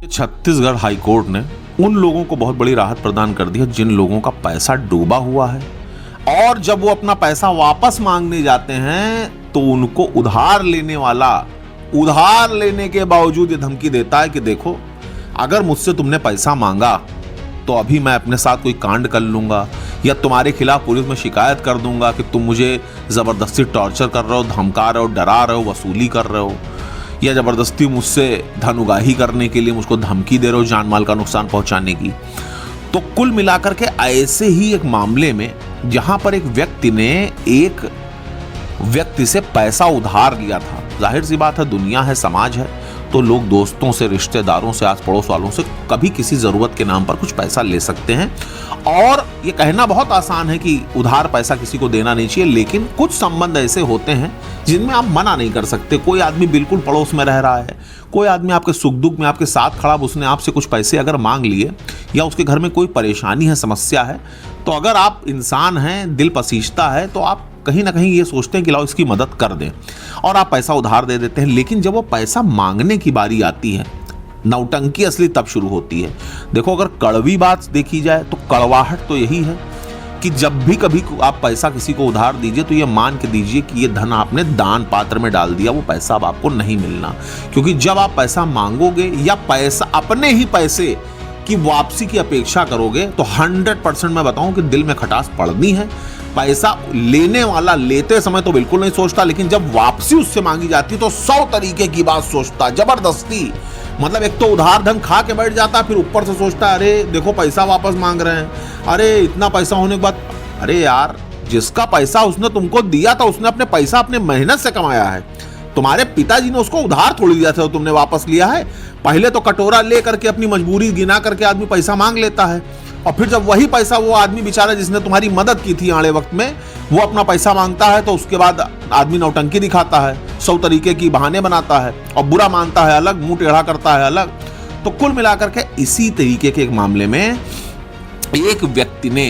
Chhattisgarh high court ने उन लोगों को बहुत बड़ी राहत प्रदान कर दी है जिन लोगों का पैसा डूबा हुआ है, और जब वो अपना पैसा वापस मांगने जाते हैं तो उनको उधार लेने वाला उधार लेने के बावजूद ये धमकी देता है कि देखो, अगर मुझसे तुमने पैसा मांगा तो अभी मैं अपने साथ कोई कांड कर लूंगा या तुम्हारे खिलाफ पुलिस में शिकायत कर दूंगा कि तुम मुझे जबरदस्ती टॉर्चर कर रहे हो, धमका रहे हो, डरा रहे हो, वसूली कर रहे हो, या जबरदस्ती मुझसे धन उगाही करने के लिए मुझको धमकी दे रहे हो जान माल का नुकसान पहुंचाने की। तो कुल मिलाकर के ऐसे ही एक मामले में जहां पर एक व्यक्ति ने एक व्यक्ति से पैसा उधार लिया था, जाहिर सी बात है दुनिया है, समाज है, तो लोग दोस्तों से, रिश्तेदारों से, आस पड़ोस वालों से कभी किसी जरूरत के नाम पर कुछ पैसा ले सकते हैं। और ये कहना बहुत आसान है कि उधार पैसा किसी को देना नहीं चाहिए, लेकिन कुछ संबंध ऐसे होते हैं जिनमें आप मना नहीं कर सकते। कोई आदमी बिल्कुल पड़ोस में रह रहा है, कोई आदमी आपके सुख दुख में आपके साथ खड़ा, उसने आपसे कुछ पैसे अगर मांग लिए या उसके घर में कोई परेशानी है, समस्या है, तो अगर आप इंसान हैं, दिल पसीजता है, तो आप कहीं ना कहीं ये सोचते हैं कि लाओ इसकी मदद कर दें, और आप पैसा उधार दे देते हैं। लेकिन जब वो पैसा मांगने की बारी आती है, नौटंकी असली तब शुरू होती है। देखो, अगर कड़वी बात देखी जाए तो कड़वाहट तो यही है कि जब भी कभी आप पैसा किसी को उधार दीजिए तो ये मान के दीजिए कि ये धन आपने दान पात्र में डाल दिया, वो पैसा अब आपको नहीं मिलना। क्योंकि जब आप पैसा मांगोगे या पैसा अपने ही पैसे की वापसी की अपेक्षा करोगे तो 100% मैं बताऊं कि दिल में खटास पड़नी है। पैसा लेने वाला लेते समय तो बिल्कुल नहीं सोचता, लेकिन जब वापसी उससे मांगी जाती है तो 100 तरीके की बात सोचता, जबरदस्ती। मतलब एक तो उधार धन खा के बैठ जाता, फिर ऊपर से सोचता है अरे देखो पैसा वापस मांग रहे हैं, अरे इतना पैसा होने के बाद, अरे यार जिसका पैसा उसने तुमको दिया था उसने अपने पैसा अपने मेहनत से कमाया है। तुम्हारे पिताजी ने उसको उधार थोड़ी दिया था, तुमने वापस लिया है। पहले तो कटोरा ले करके अपनी मजबूरी गिना करके आदमी पैसा मांग लेता है, और फिर जब वही पैसा वो आदमी बेचारा जिसने तुम्हारी मदद की थी आड़े वक्त में, वो अपना पैसा मांगता है, तो उसके बाद आदमी नौटंकी दिखाता है, 100 तरीके की बहाने बनाता है, और बुरा मानता है अलग, मुंह टेढ़ा करता है अलग। तो कुल मिलाकर के इसी तरीके के एक मामले में एक व्यक्ति ने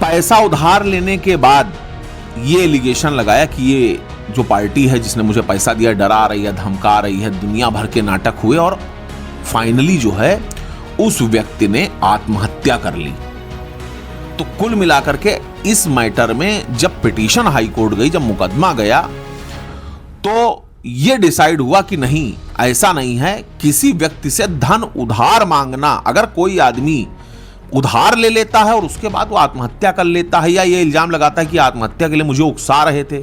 पैसा उधार लेने के बाद ये एलिगेशन लगाया कि ये जो पार्टी है जिसने मुझे पैसा दिया डरा रही है, धमका रही है, दुनिया भर के नाटक हुए, और फाइनली जो है उस व्यक्ति ने आत्महत्या कर ली। तो कुल मिलाकर के इस मैटर में जब पिटीशन हाई कोर्ट गई, जब मुकदमा गया, तो यह डिसाइड हुआ कि नहीं, ऐसा नहीं है। किसी व्यक्ति से धन उधार मांगना, अगर कोई आदमी उधार ले लेता है और उसके बाद वो आत्महत्या कर लेता है, या ये इल्जाम लगाता है कि आत्महत्या के लिए मुझे उकसा रहे थे,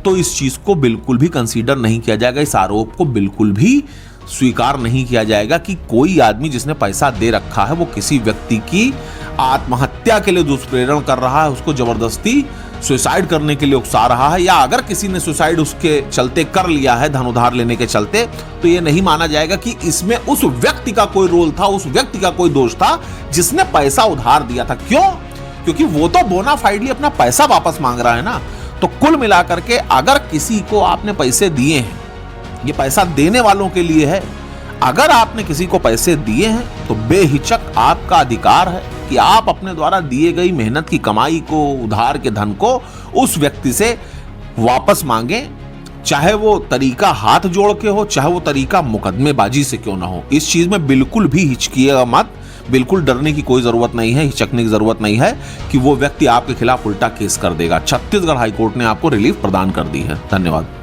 तो इस चीज को बिल्कुल भी कंसीडर नहीं किया जाएगा, इस आरोप को बिल्कुल भी स्वीकार नहीं किया जाएगा कि कोई आदमी जिसने पैसा दे रखा है वो किसी व्यक्ति की आत्महत्या के लिए दुष्प्रेरण कर रहा है, उसको जबरदस्ती सुसाइड करने के लिए उकसा रहा है, या अगर किसी ने सुसाइड उसके चलते कर लिया है धन उधार लेने के चलते, तो ये नहीं माना जाएगा कि इसमें उस व्यक्ति का कोई रोल था, उस व्यक्ति का कोई दोष था जिसने पैसा उधार दिया था। क्यों? क्योंकि वो तो बोनाफाइडली अपना पैसा वापस मांग रहा है ना। तो कुल मिलाकर के अगर किसी को आपने पैसे दिए हैं, ये पैसा देने वालों के लिए है, अगर आपने किसी को पैसे दिए हैं तो बेहिचक आपका अधिकार है कि आप अपने द्वारा दिए गई मेहनत की कमाई को, उधार के धन को उस व्यक्ति से वापस मांगे, चाहे वो तरीका हाथ जोड़ के हो, चाहे वो तरीका मुकदमेबाजी से क्यों ना हो। इस चीज में बिल्कुल भी हिचकिएगा मत, बिल्कुल डरने की कोई जरूरत नहीं है, हिचकने की जरूरत नहीं है कि वो व्यक्ति आपके खिलाफ उल्टा केस कर देगा। छत्तीसगढ़ हाईकोर्ट ने आपको रिलीफ प्रदान कर दी है। धन्यवाद।